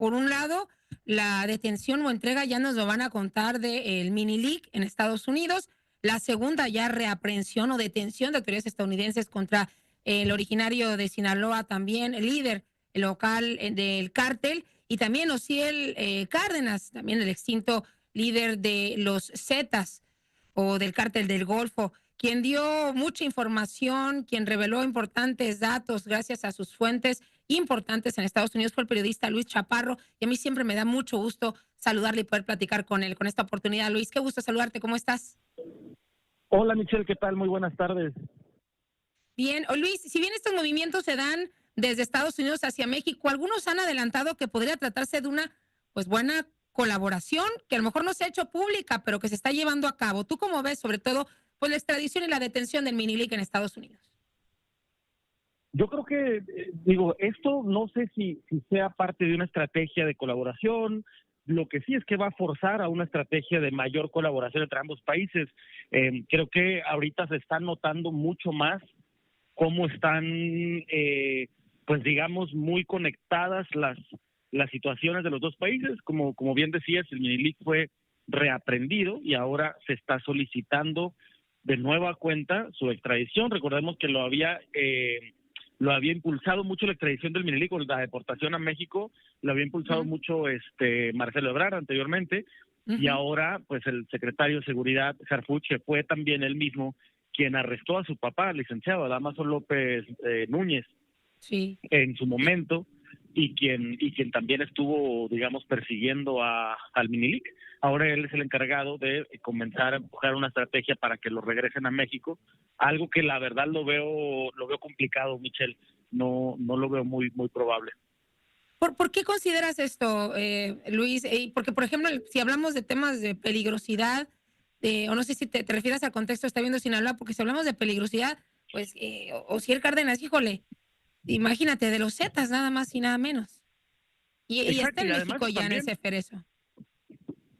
Por un lado, la detención o entrega ya nos lo van a contar del Mini League en Estados Unidos. La segunda ya reaprehensión o detención de autoridades estadounidenses contra el originario de Sinaloa, también el líder local del cártel, y también Osiel Cárdenas, también el extinto líder de los Zetas o del cártel del Golfo, quien dio mucha información, quien reveló importantes datos gracias a sus fuentes importantes en Estados Unidos, fue el periodista Luis Chaparro, y a mí siempre me da mucho gusto saludarle y poder platicar con él con esta oportunidad. Luis, qué gusto saludarte, ¿cómo estás? Hola Michelle, ¿qué tal? Muy buenas tardes. Bien, Luis, si bien estos movimientos se dan desde Estados Unidos hacia México, algunos han adelantado que podría tratarse de una pues buena colaboración que a lo mejor no se ha hecho pública, pero que se está llevando a cabo. ¿Tú cómo ves, sobre todo, pues la extradición y la detención del Minilic en Estados Unidos? Yo creo que, esto no sé si sea parte de una estrategia de colaboración. Lo que sí es que va a forzar a una estrategia de mayor colaboración entre ambos países. Creo que ahorita se está notando mucho más cómo están, pues digamos, muy conectadas las situaciones de los dos países. Como bien decías, el Minilic fue reaprendido y ahora se está solicitando de nueva cuenta su extradición. Recordemos que lo había impulsado mucho la extradición del Minilic, la deportación a México, lo había impulsado mucho Marcelo Ebrard anteriormente, y ahora pues el secretario de Seguridad, Harfuch, fue también él mismo quien arrestó a su papá, licenciado Damaso López Núñez, Sí. en su momento, y quien también estuvo, digamos, persiguiendo al Minilic. Ahora él es el encargado de comenzar a empujar una estrategia para que lo regresen a México, algo que la verdad lo veo complicado, Michelle. No lo veo muy probable. ¿Por qué consideras esto, Luis? Porque, por ejemplo, si hablamos de temas de peligrosidad, o no sé si te refieres al contexto, está viendo Sinaloa, porque si hablamos de peligrosidad, pues, Osiel Cárdenas, híjole, imagínate, de los Zetas, nada más y nada menos. Y está Exacto, en y además México ya en también, ese ferezo.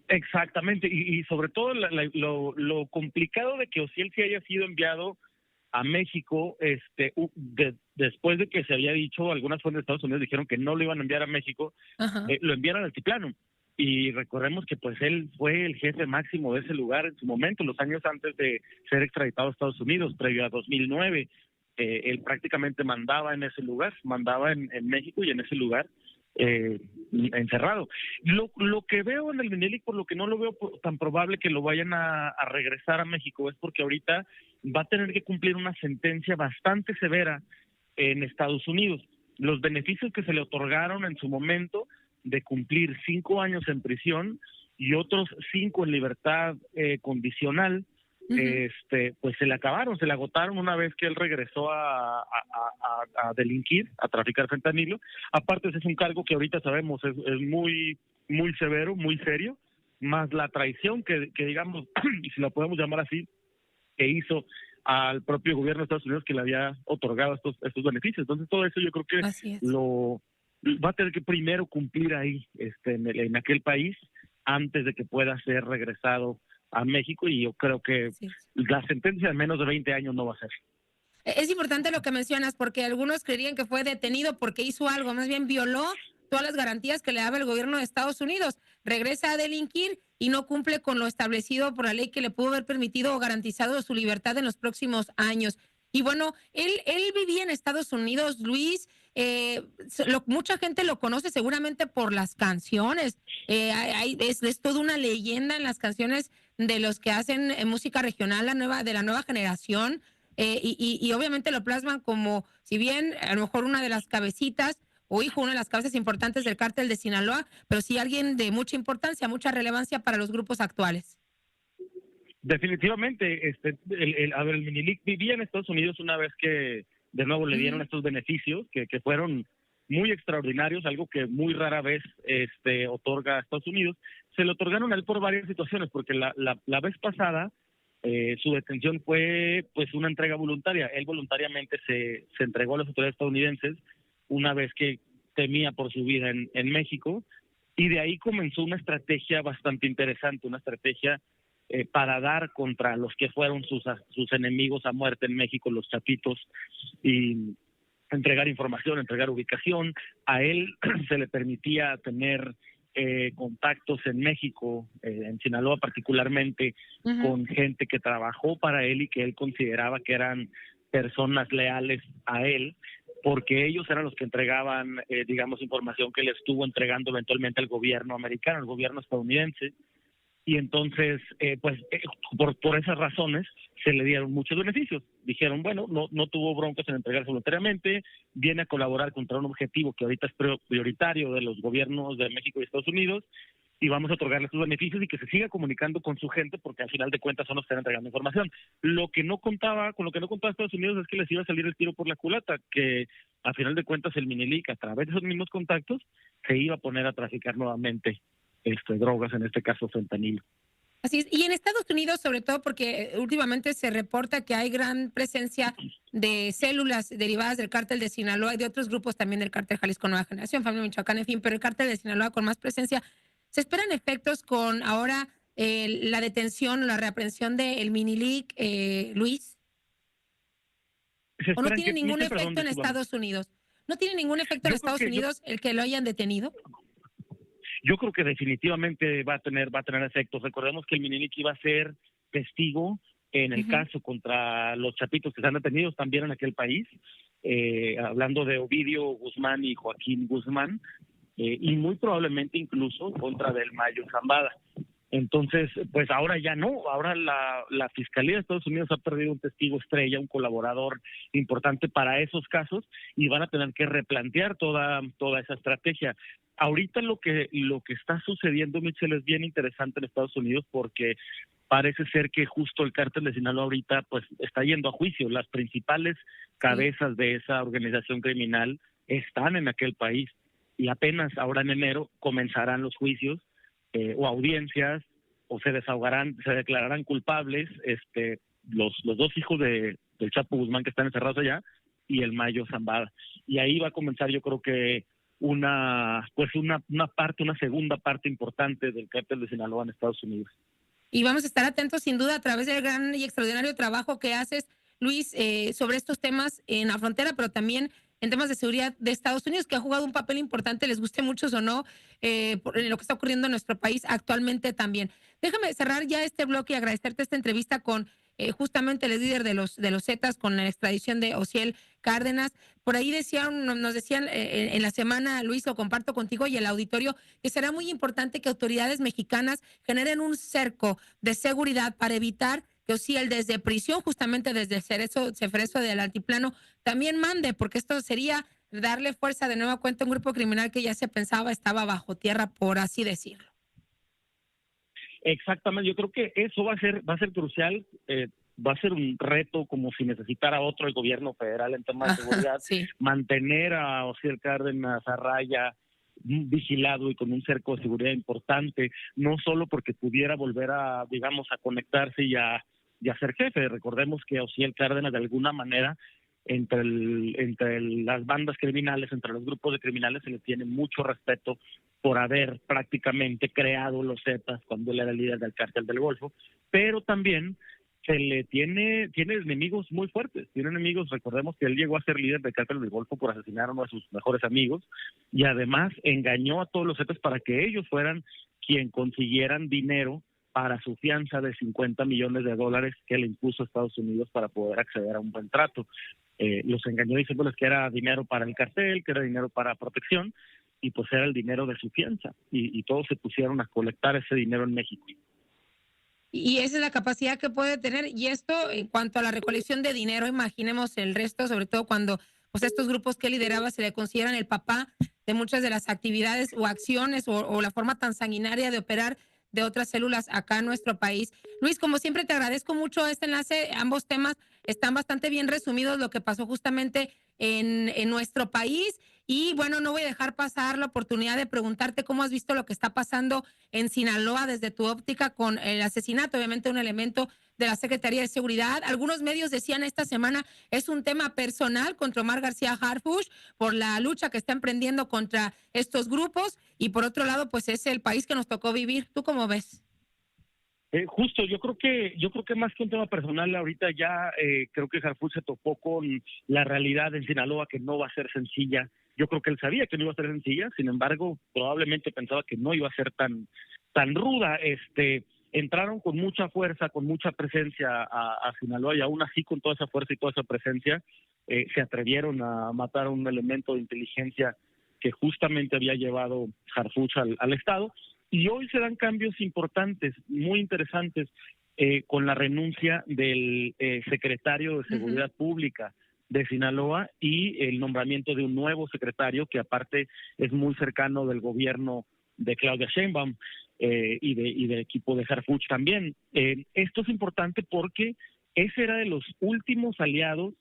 exactamente, y sobre todo lo complicado de que Osiel se haya sido enviado a México, después de que se había dicho, algunas fuentes de Estados Unidos dijeron que no lo iban a enviar a México, Ajá. lo enviaron al altiplano. Y recordemos que pues él fue el jefe máximo de ese lugar en su momento, los años antes de ser extraditado a Estados Unidos, previo a 2009. Él prácticamente mandaba en ese lugar, mandaba en México y en ese lugar encerrado. Lo que veo en el Minilic, por lo que no lo veo tan probable que lo vayan a regresar a México, es porque ahorita va a tener que cumplir una sentencia bastante severa en Estados Unidos. Los beneficios que se le otorgaron en su momento de cumplir 5 años en prisión y otros 5 en libertad condicional, pues se le acabaron, se le agotaron una vez que él regresó a delinquir, a traficar fentanilo. Aparte, ese es un cargo que ahorita sabemos es muy severo, muy serio, más la traición que digamos, y si la podemos llamar así, que hizo al propio gobierno de Estados Unidos que le había otorgado estos beneficios. Entonces todo eso yo creo que Así es. lo va a tener que primero cumplir ahí, en aquel país, antes de que pueda ser regresado a México, y yo creo que Así es. la sentencia de menos de 20 años no va a ser. Es importante lo que mencionas porque algunos creerían que fue detenido porque hizo algo, más bien violó todas las garantías que le daba el gobierno de Estados Unidos. Regresa a delinquir y no cumple con lo establecido por la ley que le pudo haber permitido o garantizado su libertad en los próximos años. Y bueno, él vivía en Estados Unidos, Luis. Mucha gente lo conoce seguramente por las canciones. Es toda una leyenda en las canciones de los que hacen música regional de la nueva generación. Y obviamente lo plasman como, si bien a lo mejor una de las cabecitas o hijo, una de las cabezas importantes del cártel de Sinaloa, pero sí alguien de mucha importancia, mucha relevancia para los grupos actuales. Definitivamente, el Minilic vivía en Estados Unidos una vez que de nuevo le dieron estos beneficios que fueron muy extraordinarios, algo que muy rara vez otorga a Estados Unidos. Se le otorgaron a él por varias situaciones, porque la vez pasada su detención fue pues una entrega voluntaria. Él voluntariamente se entregó a las autoridades estadounidenses una vez que temía por su vida en México, y de ahí comenzó una estrategia bastante interesante, una estrategia para dar contra los que fueron sus enemigos a muerte en México, los chapitos, y entregar información, entregar ubicación. A él se le permitía tener contactos en México, en Sinaloa particularmente, con gente que trabajó para él y que él consideraba que eran personas leales a él, porque ellos eran los que entregaban, digamos, información que le estuvo entregando eventualmente al gobierno americano, al gobierno estadounidense. Y entonces, por esas razones, se le dieron muchos beneficios. Dijeron, bueno, no tuvo broncas en entregarse voluntariamente, viene a colaborar contra un objetivo que ahorita es prioritario de los gobiernos de México y Estados Unidos, y vamos a otorgarle sus beneficios y que se siga comunicando con su gente, porque al final de cuentas son los que están entregando información. Con lo que no contaba Estados Unidos es que les iba a salir el tiro por la culata, que al final de cuentas el Minilic, a través de esos mismos contactos, se iba a poner a traficar nuevamente drogas, en este caso fentanilo. Así es. Y en Estados Unidos, sobre todo porque últimamente se reporta que hay gran presencia de células derivadas del cártel de Sinaloa y de otros grupos también del cártel Jalisco Nueva Generación, Familia Michoacán, en fin, pero el cártel de Sinaloa con más presencia. ¿Se esperan efectos con ahora la detención o la reaprehensión del Minilic, Luis? ¿O no tiene ningún efecto en Estados Unidos? ¿No tiene ningún efecto en Estados Unidos el que lo hayan detenido? Yo creo que definitivamente va a tener efectos. Recordemos que el Minilic iba a ser testigo en el caso contra los chapitos que se han detenido también en aquel país, hablando de Ovidio Guzmán y Joaquín Guzmán, y muy probablemente incluso en contra del Mayo Zambada. Entonces, pues ahora ya no, ahora la Fiscalía de Estados Unidos ha perdido un testigo estrella, un colaborador importante para esos casos, y van a tener que replantear toda esa estrategia. Ahorita lo que está sucediendo, Michelle, es bien interesante en Estados Unidos, porque parece ser que justo el cártel de Sinaloa ahorita pues está yendo a juicio. Las principales cabezas de esa organización criminal están en aquel país, y apenas ahora en enero comenzarán los juicios o audiencias, o se declararán culpables los dos hijos del Chapo Guzmán que están encerrados allá, y el Mayo Zambada. Y ahí va a comenzar, yo creo que una segunda parte importante del cártel de Sinaloa en Estados Unidos. Y vamos a estar atentos sin duda a través del gran y extraordinario trabajo que haces, Luis, sobre estos temas en la frontera, pero también en temas de seguridad de Estados Unidos, que ha jugado un papel importante, les guste muchos o no, en lo que está ocurriendo en nuestro país actualmente también. Déjame cerrar ya este bloque y agradecerte esta entrevista con justamente el líder de los Zetas, con la extradición de Osiel Cárdenas. Por ahí nos decían en la semana, Luis, lo comparto contigo y el auditorio, que será muy importante que autoridades mexicanas generen un cerco de seguridad para evitar que Osiel desde prisión, justamente desde el Cerezo del Altiplano, también mande, porque esto sería darle fuerza de nueva cuenta a un grupo criminal que ya se pensaba estaba bajo tierra, por así decirlo. Exactamente, yo creo que eso va a ser crucial. Va a ser un reto, como si necesitara otro el gobierno federal en temas de seguridad, sí. Mantener a Osiel Cárdenas a raya, vigilado y con un cerco de seguridad importante, no solo porque pudiera volver a, digamos, a conectarse y a ser jefe. Recordemos que Osiel Cárdenas, de alguna manera, entre las bandas criminales, entre los grupos de criminales, se le tiene mucho respeto por haber prácticamente creado los Zetas cuando él era el líder del cártel del Golfo, pero también se le tiene enemigos muy fuertes, recordemos que él llegó a ser líder del cártel del Golfo por asesinar a uno de sus mejores amigos, y además engañó a todos los Zetas para que ellos fueran quien consiguieran dinero para su fianza de $50 millones que le impuso a Estados Unidos para poder acceder a un buen trato. Los engañó diciéndoles que era dinero para el cartel, que era dinero para protección, y pues era el dinero de su fianza, y todos se pusieron a colectar ese dinero en México. Y esa es la capacidad que puede tener. Y esto, en cuanto a la recolección de dinero, imaginemos el resto, sobre todo cuando pues estos grupos que lideraba se le consideran el papá de muchas de las actividades o acciones o la forma tan sanguinaria de operar de otras células acá en nuestro país. Luis, como siempre, te agradezco mucho este enlace. Ambos temas están bastante bien resumidos, lo que pasó justamente en nuestro país. Y bueno, no voy a dejar pasar la oportunidad de preguntarte cómo has visto lo que está pasando en Sinaloa desde tu óptica con el asesinato, obviamente un elemento de la Secretaría de Seguridad. Algunos medios decían esta semana es un tema personal contra Omar García Harfuch por la lucha que está emprendiendo contra estos grupos, y por otro lado, pues es el país que nos tocó vivir. ¿Tú cómo ves? Justo, yo creo que más que un tema personal, ahorita ya creo que Harfuch se topó con la realidad en Sinaloa, que no va a ser sencilla. Yo creo que él sabía que no iba a ser sencilla, sin embargo, probablemente pensaba que no iba a ser tan ruda. Entraron con mucha fuerza, con mucha presencia a Sinaloa, y aún así con toda esa fuerza y toda esa presencia se atrevieron a matar a un elemento de inteligencia que justamente había llevado Harfuch al estado. Y hoy se dan cambios importantes, muy interesantes, con la renuncia del secretario de Seguridad Pública de Sinaloa y el nombramiento de un nuevo secretario que aparte es muy cercano del gobierno de Claudia Sheinbaum y del equipo de Harfuch también. Esto es importante porque ese era de los últimos aliados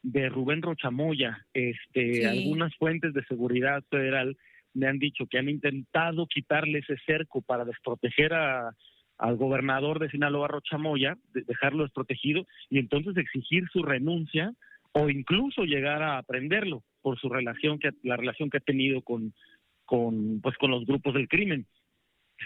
de Rubén Rochamoya. Sí. Algunas fuentes de seguridad federal me han dicho que han intentado quitarle ese cerco para desproteger al gobernador de Sinaloa, Rochamoya, dejarlo desprotegido y entonces exigir su renuncia o incluso llegar a prenderlo por la relación que ha tenido con los grupos del crimen.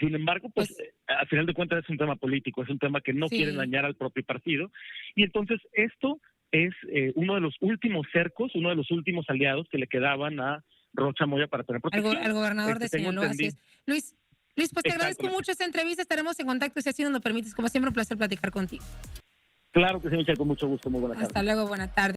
Sin embargo, pues al final de cuentas es un tema político, es un tema que no quieren dañar al propio partido, y entonces esto es uno de los últimos cercos, uno de los últimos aliados que le quedaban a Rocha Moya para tener protección. Al gobernador de Sinaloa, así es. Luis, pues te agradezco mucho esta entrevista, estaremos en contacto si así nos lo permites. Como siempre, un placer platicar contigo. Claro que sí, Michelle, con mucho gusto. Muy buena tarde. Hasta luego, buena tarde.